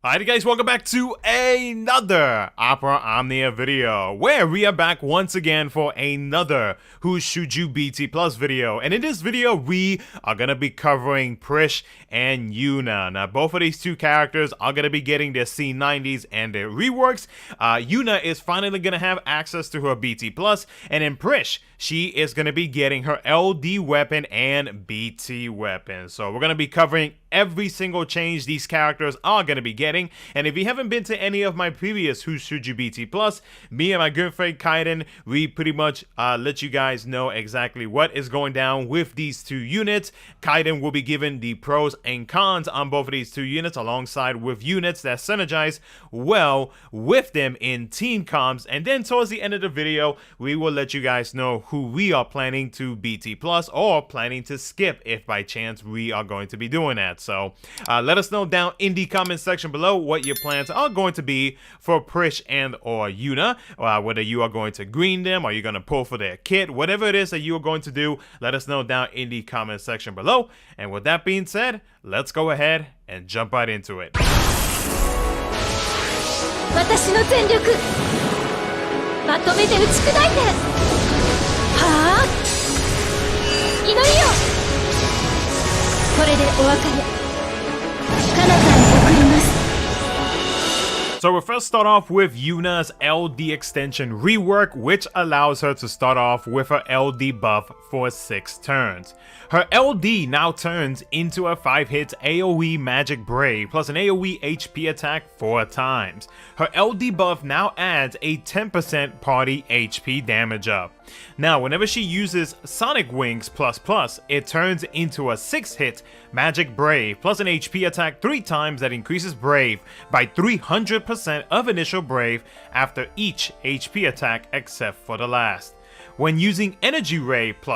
Alright guys, welcome back to another Opera Omnia video, where we are back once again for another Who Should You BT Plus video. And in this video, we are going to be covering Prishe and Yuna. Now, both of these two characters are going to be getting their C90s and their reworks. Yuna is finally going to have access to her BT Plus, and in Prishe, she is going to be getting her LD weapon and BT weapon. So we're going to be covering every single change these characters are going to be getting. And if you haven't been to any of my previous Who Should You BT Plus, me and my good friend Kaiden, we pretty much let you guys know exactly what is going down with these two units. Kaiden will be given the pros and cons on both of these two units, alongside with units that synergize well with them in team comms. And then towards the end of the video, we will let you guys know who we are planning to BT Plus or planning to skip if by chance we are going to be doing that. So let us know down in the comment section below what your plans are going to be for Prishe and or Yuna, whether you are going to green them or you're going to pull for their kit, whatever it is that you are going to do, let us know down in the comment section below. And with that being said, let's go ahead and jump right into it. 私の全力まとめて打ち砕いてはあ祈りよこれでお別れ彼方へ送ります So we'll first start off with Yuna's LD extension rework, which allows her to start off with her LD buff for 6 turns. Her LD now turns into a 5-hit AoE Magic Brave plus an AoE HP attack 4 times. Her LD buff now adds a 10% party HP damage up. Now, whenever she uses Sonic Wings ++, it turns into a 6-hit Magic Brave plus an HP attack 3 times that increases Brave by 300% of initial Brave after each HP attack except for the last. When using Energy Ray ++,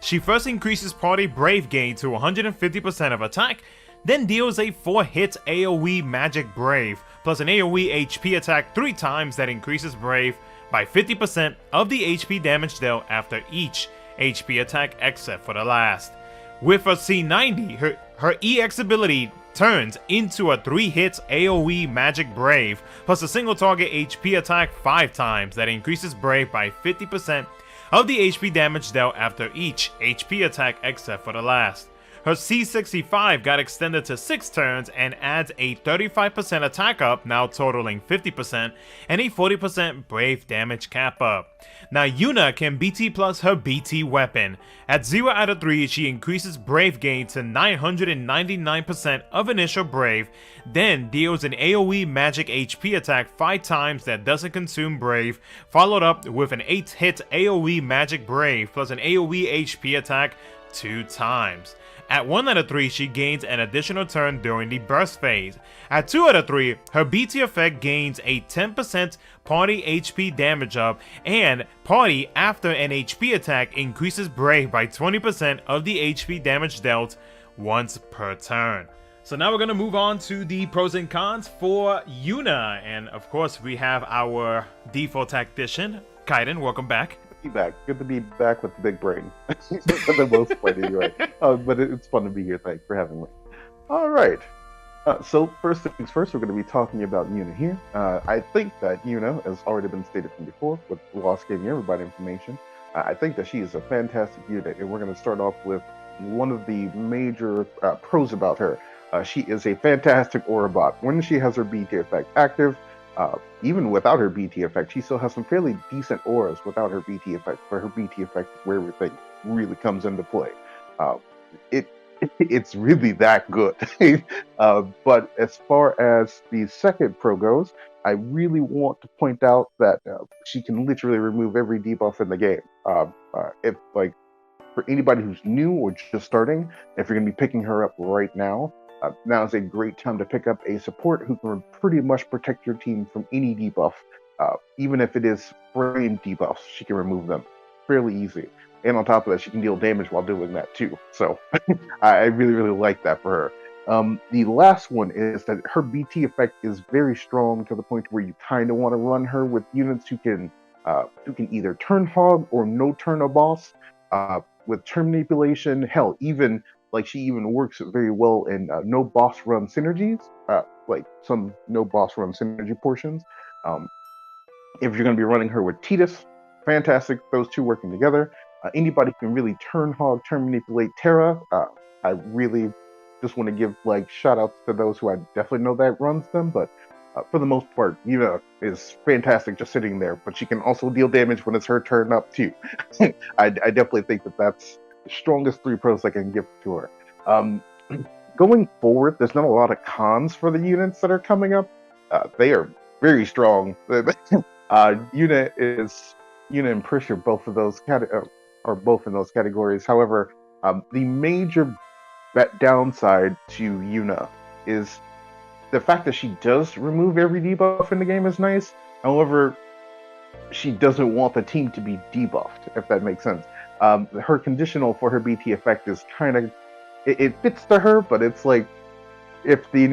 she first increases party Brave gain to 150% of attack, then deals a 4-hit AoE Magic Brave plus an AoE HP attack 3 times that increases Brave by 50% of the HP damage dealt after each HP attack except for the last. With her C90, her EX ability turns into a 3-hit AoE Magic Brave plus a single target HP attack 5 times that increases Brave by 50% of the HP damage dealt after each HP attack except for the last. Her C65 got extended to 6 turns and adds a 35% attack up, now totaling 50%, and a 40% Brave damage cap up. Now Yuna can BT plus her BT weapon. At 0 out of 3, she increases Brave gain to 999% of initial Brave, then deals an AoE magic HP attack 5 times that doesn't consume Brave, followed up with an 8-hit AoE magic Brave plus an AoE HP attack 2 times. At 1 out of 3, she gains an additional turn during the burst phase. At 2 out of 3, her BT effect gains a 10% party HP damage up, and party after an HP attack increases Brave by 20% of the HP damage dealt once per turn. So now we're going to move on to the pros and cons for Yuna, and of course we have our default tactician, Kaiden. Welcome back. Back. Good to be back with the big brain. For the most part, anyway. But it's fun to be here. Thanks for having me. All right. So first things first, we're going to be talking about Yuna here. I think that Yuna, as already been stated from before, with Lost giving everybody information, I think that she is a fantastic unit, and we're going to start off with one of the major pros about her. She is a fantastic aura bot. When she has her BT effect active, even without her BT effect, she still has some fairly decent auras without her BT effect, where her BT effect is where everything really comes into play. It's really that good. But as far as the second pro goes, I really want to point out that she can literally remove every debuff in the game. If like for anybody who's new or just starting, if you're going to be picking her up right now, now is a great time to pick up a support who can pretty much protect your team from any debuff. Even if it is frame debuffs, she can remove them fairly easy. And on top of that, she can deal damage while doing that too. So I really, really like that for her. The last one is that her BT effect is very strong to the point where you kind of want to run her with units who can either turn hog or no turn a boss. With turn manipulation, hell, even like she even works very well in no boss run synergies. like some no boss run synergy portions. Um, if you're going to be running her with Tidus, fantastic. Those two working together. Anybody can really turn hog, turn manipulate Terra. I really just want to give like shout outs to those who I definitely know that runs them, but for the most part, Yuna is fantastic just sitting there, but she can also deal damage when it's her turn up too. I definitely think that that's the strongest 3 pros I can give to her. Going forward, there's not a lot of cons for the units that are coming up. They are very strong. Yuna and Prishe are both of those are both in those categories. However, the major downside to Yuna is the fact that she does remove every debuff in the game is nice. However, she doesn't want the team to be debuffed, if that makes sense. Her conditional for her BT effect is kind of it fits to her, but it's like if the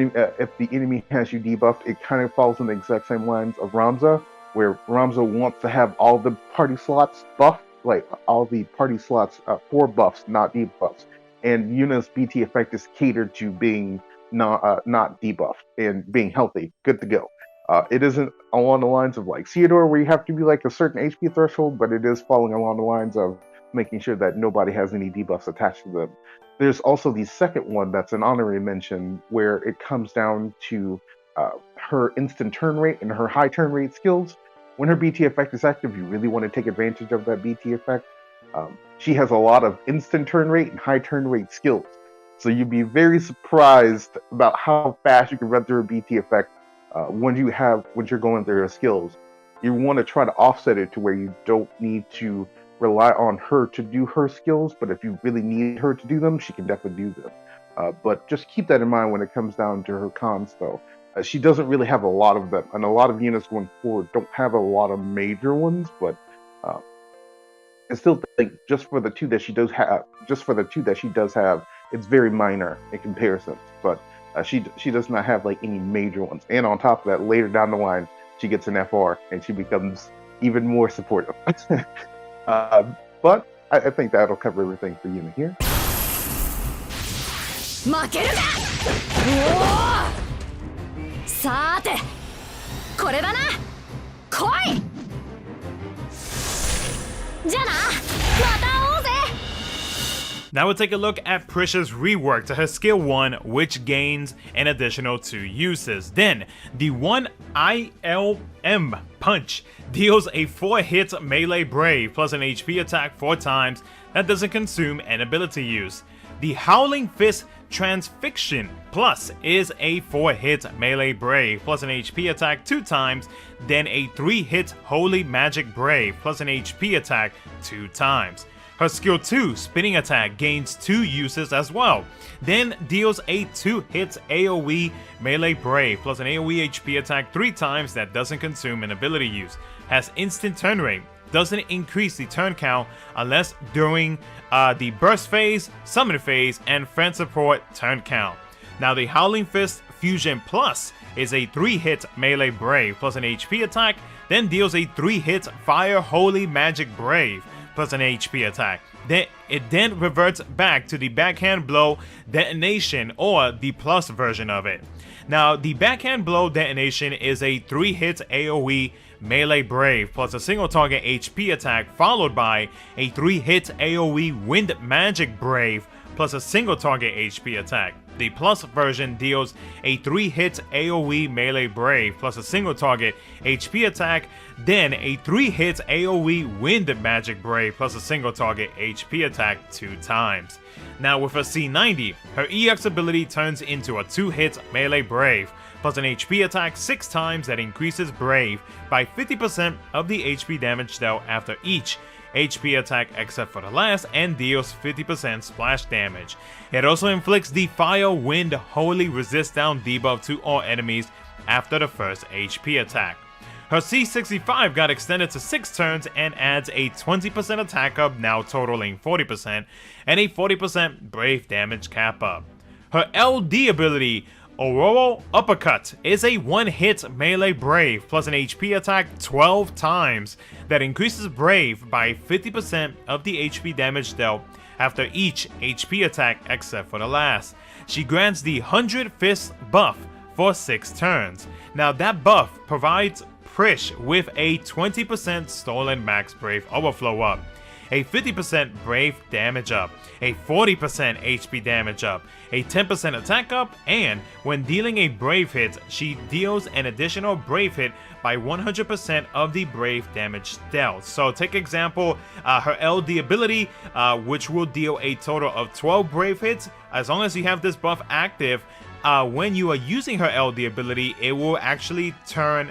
enemy has you debuffed, it kind of falls in the exact same lines of Ramza, where Ramza wants to have all the party slots buffed, like all the party slots for buffs, not debuffs. And Yuna's BT effect is catered to being not debuffed and being healthy, good to go. It isn't along the lines of like Theodore, where you have to be like a certain HP threshold, but it is falling along the lines of making sure that nobody has any debuffs attached to them. There's also the second one that's an honorary mention, where it comes down to her instant turn rate and her high turn rate skills. When her BT effect is active, you really want to take advantage of that BT effect. She has a lot of instant turn rate and high turn rate skills. So you'd be very surprised about how fast you can run through a BT effect when you're going through her skills. You want to try to offset it to where you don't need to rely on her to do her skills, but if you really need her to do them, she can definitely do them. But just keep that in mind when it comes down to her cons, though. She doesn't really have a lot of them, and a lot of units going forward don't have a lot of major ones, but I still think just for the two that she does have, it's very minor in comparison. But she does not have like any major ones. And on top of that, later down the line, she gets an FR and she becomes even more supportive. But I think that'll cover everything for Yuna here. 負けるか。さーて、これだな。来い。じゃあな。また会おうぜ。 Now we'll take a look at Prishe's rework to her skill 1, which gains an additional 2 uses. Then, the 1 ILM punch deals a 4-hit melee brave plus an HP attack 4 times that doesn't consume an ability use. The Howling Fist Transfixion Plus is a 4-hit melee brave plus an HP attack 2 times, then a 3-hit Holy Magic Brave plus an HP attack 2 times. Her skill 2, Spinning Attack, gains 2 uses as well, then deals a 2-hit AoE Melee Brave plus an AoE HP attack 3 times that doesn't consume an ability use, has instant turn rate, doesn't increase the turn count unless during the burst phase, summon phase, and friend support turn count. Now the Howling Fist Fusion Plus is a 3-hit Melee Brave plus an HP attack, then deals a 3-hit Fire Holy Magic Brave plus an HP attack. Then it reverts back to the Backhand Blow Detonation, or the plus version of it. Now the Backhand Blow Detonation is a 3-hit AoE Melee Brave plus a single target HP attack, followed by a 3-hit AoE Wind Magic Brave plus a single target HP attack. The plus version deals a 3-hit AoE Melee Brave plus a single target HP attack, then a 3-hit AoE Wind Magic Brave plus a single target HP attack 2 times. Now with a C90, her EX ability turns into a 2-hit Melee Brave plus an HP attack 6 times that increases Brave by 50% of the HP damage dealt after each HP attack except for the last, and deals 50% splash damage. It also inflicts the Fire Wind Holy Resist Down debuff to all enemies after the first HP attack. Her C65 got extended to 6 turns and adds a 20% attack up, now totaling 40%, and a 40% Brave damage cap up. Her LD ability, Aurora Uppercut, is a 1-hit Melee Brave plus an HP attack 12 times that increases Brave by 50% of the HP damage dealt after each HP attack except for the last. She grants the 100 Fist buff for 6 turns. Now that buff provides Prishe with a 20% stolen max brave overflow up, a 50% brave damage up, a 40% HP damage up, a 10% attack up, and when dealing a brave hit, she deals an additional brave hit by 100% of the brave damage dealt. So take example, her LD ability, which will deal a total of 12 brave hits. As long as you have this buff active, when you are using her LD ability, it will actually total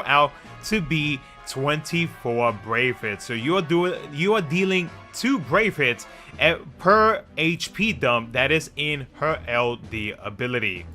out to be 24 brave hits. So you are dealing 2 brave hits per HP dump that is in her LD ability.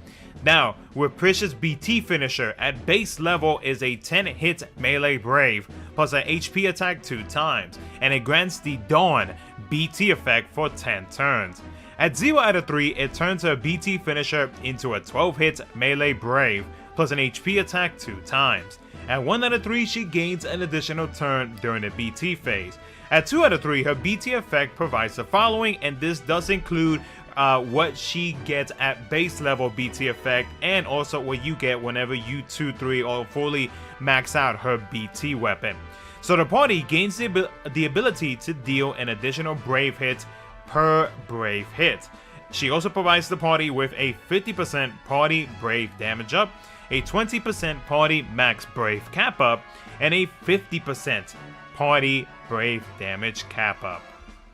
Now, with Prishe's BT finisher at base level is a 10-hit melee brave plus an HP attack 2 times, and it grants the Dawn BT effect for 10 turns. At 0 out of 3, it turns her BT finisher into a 12-hit melee brave plus an HP attack 2 times. At 1 out of 3, she gains an additional turn during the BT phase. At 2 out of 3, her BT effect provides the following, and this does include what she gets at base level BT effect, and also what you get whenever you 2, 3, or fully max out her BT weapon. So the party gains the ability to deal an additional brave hit per brave hit. She also provides the party with a 50% party brave damage up, a 20% party max brave cap up, and a 50% party brave damage cap up.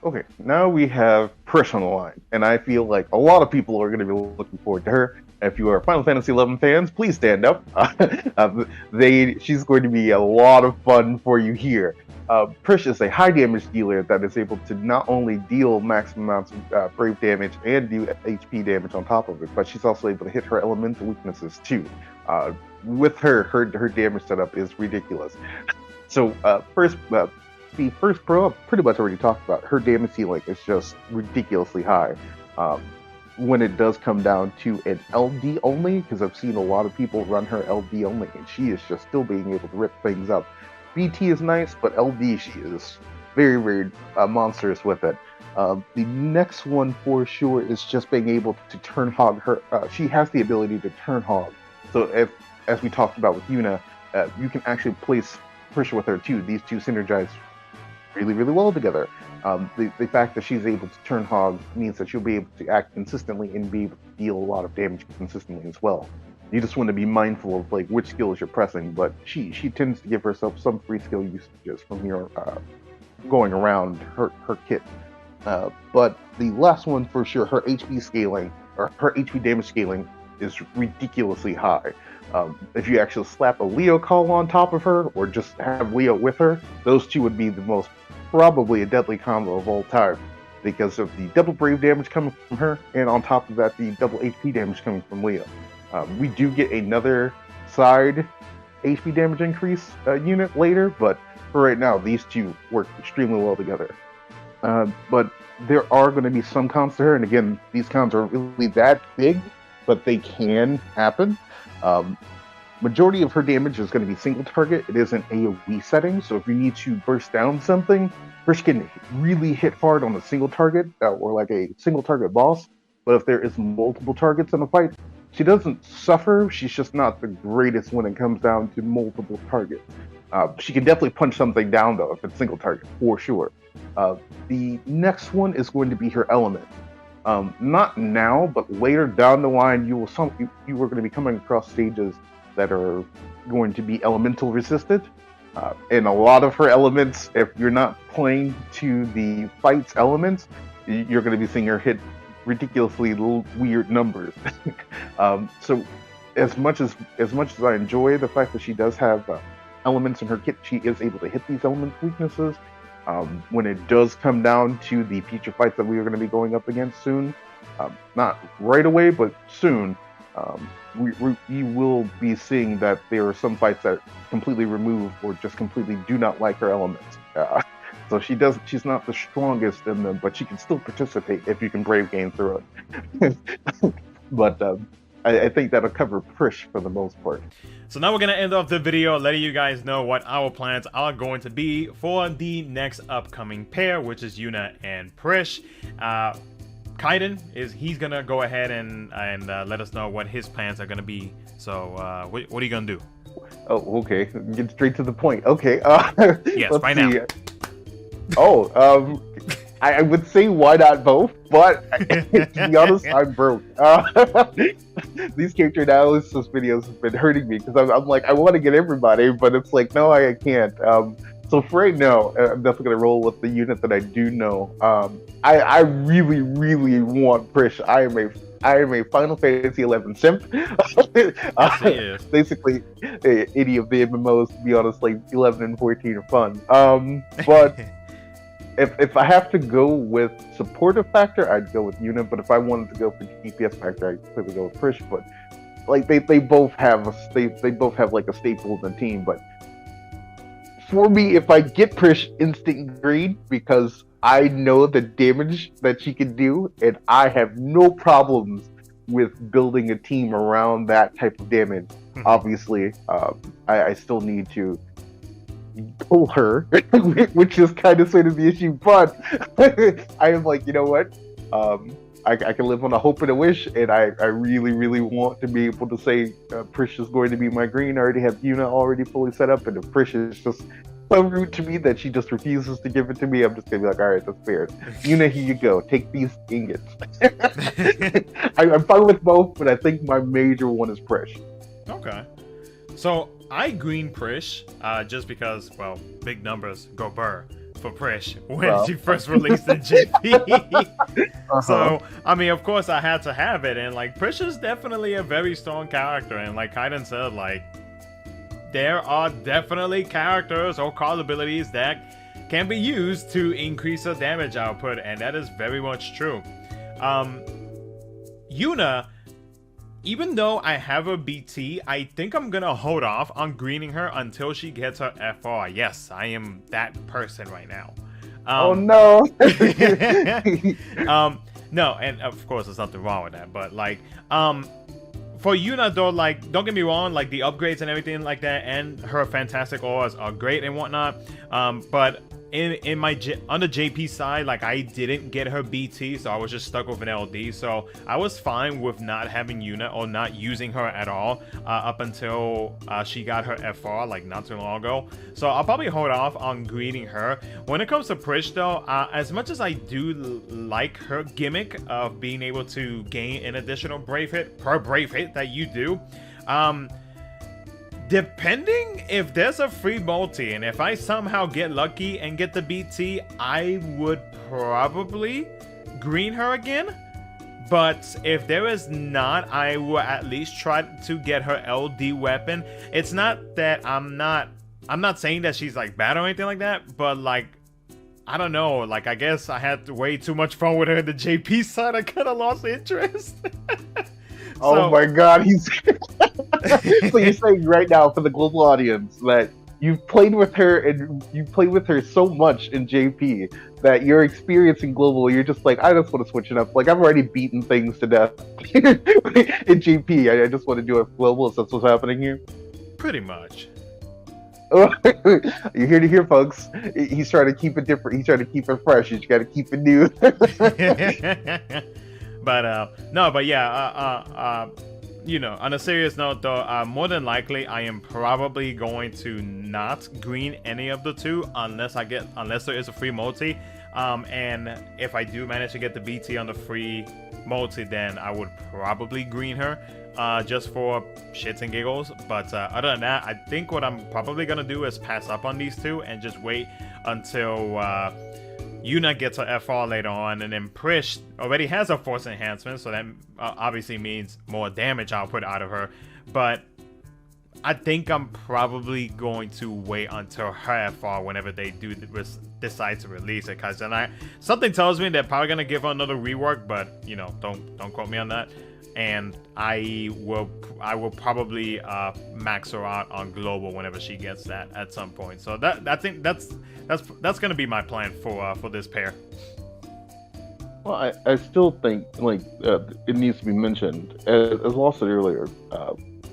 Okay, now we have Prishe on the line, and I feel like a lot of people are going to be looking forward to her. If you are Final Fantasy XI fans, please stand up. She's going to be a lot of fun for you here. Prishe is a high damage dealer that is able to not only deal maximum amounts of brave damage and do HP damage on top of it, but she's also able to hit her elemental weaknesses too. With her damage setup is ridiculous. So the first pro I've pretty much already talked about. Her damage ceiling is just ridiculously high. When it does come down to an LD only, because I've seen a lot of people run her LD only, and she is just still being able to rip things up. BT is nice, but LD, she is very, very monstrous with it. The next one for sure is just being able to turn hog her. She has the ability to turn hog. So as we talked about with Yuna, you can actually place Prishe with her too. These two synergize really, really well together. The fact that she's able to turn hog means that she'll be able to act consistently and be able to deal a lot of damage consistently as well. You just want to be mindful of like which skills you're pressing, but she tends to give herself some free skill usages from your going around her kit. But the last one for sure, her HP scaling or her HP damage scaling is ridiculously high. If you actually slap a Leo call on top of her or just have Leo with her, those two would be the most probably a deadly combo of all time because of the double brave damage coming from her, and on top of that, the double HP damage coming from Leo. We do get another side HP damage increase unit later, but for right now, these two work extremely well together. But there are going to be some cons to her, and again, these cons are really that big, but they can happen. Majority of her damage is going to be single target. It is an AoE setting, so if you need to burst down something, Prishe can really hit hard on a single target, or like a single target boss. But if there is multiple targets in a fight, she doesn't suffer. She's just not the greatest when it comes down to multiple targets. She can definitely punch something down though if it's single target, for sure. The next one is going to be her element. Not now, but later down the line, you are going to be coming across stages that are going to be elemental resisted. And a lot of her elements, if you're not playing to the fight's elements, you're going to be seeing her hit ridiculously weird numbers. So as much as I enjoy the fact that she does have elements in her kit, she is able to hit these element weaknesses. When it does come down to the future fights that we are going to be going up against soon, not right away, but soon, you will be seeing that there are some fights that completely remove or just completely do not like her elements. So she's not the strongest in them, but she can still participate if you can brave game through it. But I think that'll cover Prishe for the most part. So now we're going to end off the video letting you guys know what our plans are going to be for the next upcoming pair, which is Yuna and Prishe. Kaiden he's gonna go ahead and let us know what his plans are gonna be. So what are you gonna do? Oh, okay. Get straight to the point. Okay. Yes, let's right see. now. Oh, I would say why not both, but to be honest, I'm broke. These character analysis videos have been hurting me because I'm like, I want to get everybody, but it's like, no, I can't. So for right now, I'm definitely gonna roll with the unit that I do know. I really, really want Prishe. I am a Final Fantasy 11 simp. Basically, any of the MMOs, to be honest, like 11 and 14 are fun. But if I have to go with supportive factor, I'd go with Yuna. But if I wanted to go for DPS factor, I'd clearly go with Prishe. But like they both have like a staple in the team. But for me, if I get Prishe, instant green, because I know the damage that she can do, and I have no problems with building a team around that type of damage. Obviously, I still need to pull her, which is kind of sort of the issue, but I am like, you know what? I can live on a hope and a wish, and I really, really want to be able to say Prishe is going to be my green. I already have Yuna already fully set up, and if Prishe is just so rude to me that she just refuses to give it to me, I'm just gonna be like, all right, that's fair. Yuna, here you go. Take these ingots. I'm fine with both, but I think my major one is Prishe. Okay. So I green Prishe just because, well, big numbers go burr for Prishe when she first released in JP. So, I mean, of course I had to have it, and like Prishe is definitely a very strong character, and like Kaiden said, like there are definitely characters or card abilities that can be used to increase the damage output, and that is very much true. Yuna, even though I have a BT, I think I'm gonna hold off on greening her until she gets her FR. Yes, I am that person right now. Oh no! No, and of course there's nothing wrong with that, but like, for Yuna though, like, don't get me wrong, like the upgrades and everything like that, and her fantastic auras are great and whatnot. But in my on the JP side, like I didn't get her BT, so I was just stuck with an LD. So I was fine with not having Yuna or not using her at all up until she got her FR like not too long ago. So I'll probably hold off on greening her. When it comes to Prishe though, as much as I do like her gimmick of being able to gain an additional brave hit per brave hit that you do, depending if there's a free multi, and if I somehow get lucky and get the BT, I would probably green her again. But if there is not, I will at least try to get her LD weapon. It's not that I'm not saying that she's like bad or anything like that, but like, I don't know, like I guess I had way too much fun with her in the JP side. I kind of lost interest. Oh my god, he's so you're saying right now for the global audience that you've played with her and you played with her so much in JP that you're experiencing global, you're just like, I just want to switch it up. Like I've already beaten things to death in JP. I just want to do it global. Is that what's happening here? Pretty much. You're here to hear, folks. He's trying to keep it different. He's trying to keep it fresh. You got to keep it new. But no, but yeah, you know, on a serious note though, more than likely I am probably going to not green any of the two unless there is a free multi. And if I do manage to get the BT on the free multi, then I would probably green her just for shits and giggles. But other than that, I think what I'm probably gonna do is pass up on these two and just wait until Yuna gets her FR later on, and then Prishe already has a force enhancement, so that obviously means more damage output out of her. But I think I'm probably going to wait until her FR whenever they do decide to release it, because then something tells me they're probably gonna give her another rework, but you know, don't quote me on that. And I will probably max her out on global whenever she gets that at some point. So I think that's gonna be my plan for this pair. Well, I still think like it needs to be mentioned, as Law said earlier.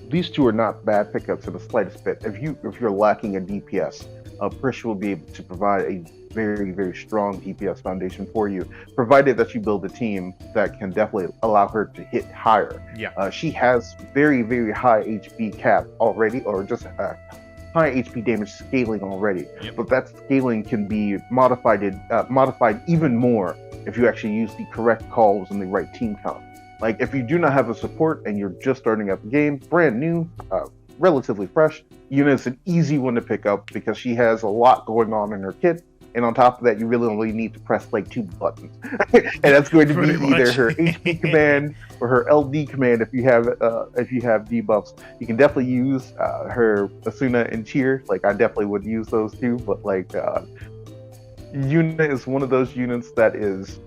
These two are not bad pickups in the slightest bit. If you're lacking a DPS, Prishe will be able to provide a very, very strong DPS foundation for you, provided that you build a team that can definitely allow her to hit higher. Yeah. She has very, very high HP cap already, or just high HP damage scaling already. Yep. But that scaling can be modified even more if you actually use the correct calls and the right team count. Like if you do not have a support and you're just starting up the game, brand new, relatively fresh, Yuna is an easy one to pick up because she has a lot going on in her kit. And on top of that, you really only need to press like 2 buttons. And that's going to be either her HP command or her LD command if you have debuffs. You can definitely use her Asuna and Cheer. Like I definitely would use those too, but like Yuna is one of those units that is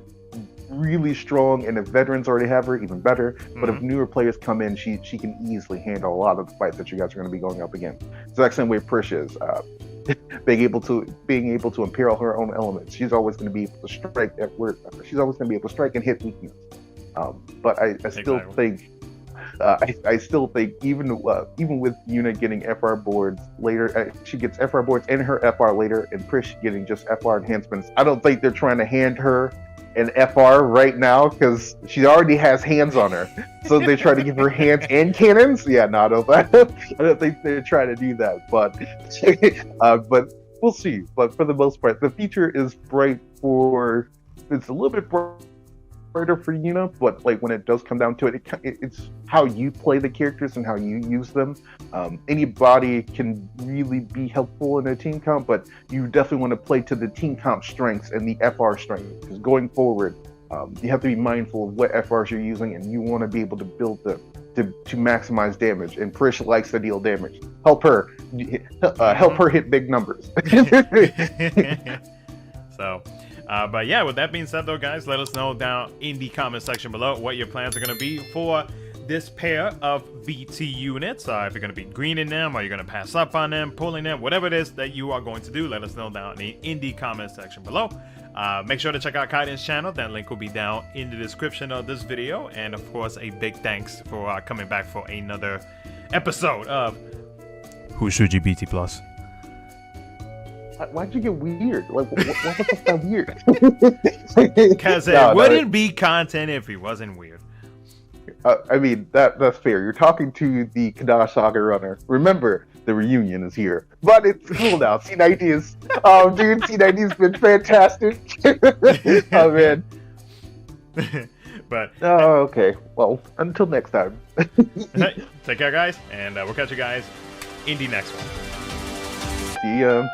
really strong, and if veterans already have her, even better. But if newer players come in, she can easily handle a lot of the fights that you guys are going to be going up against. It's the exact same way Prishe is. Being able to imperil her own elements, she's always going to be able to strike she's always going to be able to strike and hit weakness. But I still think I still think even with Yuna getting FR boards later, she gets FR boards and her FR later, and Prishe getting just FR enhancements. I don't think they're trying to hand her an FR right now because she already has hands on her. So they try to give her hands and cannons. Yeah, no, I don't think they're trying to do that. But we'll see. But for the most part, the feature is it's a little bit brighter for Yuna, but like when it does come down to it, it's how you play the characters and how you use them. Anybody can really be helpful in a team comp, but you definitely want to play to the team comp strengths and the FR strength, because going forward, you have to be mindful of what FRs you're using, and you want to be able to build them to maximize damage. And Prishe likes to deal damage. Help her hit big numbers. So. But yeah, with that being said though, guys, let us know down in the comment section below what your plans are going to be for this pair of BT units. If you're going to be greening them, or you're going to pass up on them, pulling them, whatever it is that you are going to do, let us know down in the comment section below. Make sure to check out Kaiden's channel. That link will be down in the description of this video. And of course, a big thanks for coming back for another episode of Who Should You BT Plus. Why'd you get weird? Like, what was that weird? Because it wouldn't be content if it wasn't weird. I mean, that's fair. You're talking to the Kadash Saga runner. Remember, the reunion is here. But it's cool now. C90 is... dude, C90's been fantastic. Oh, man. But... Oh, okay. Well, until next time. Take care, guys. And we'll catch you guys in the next one. See ya.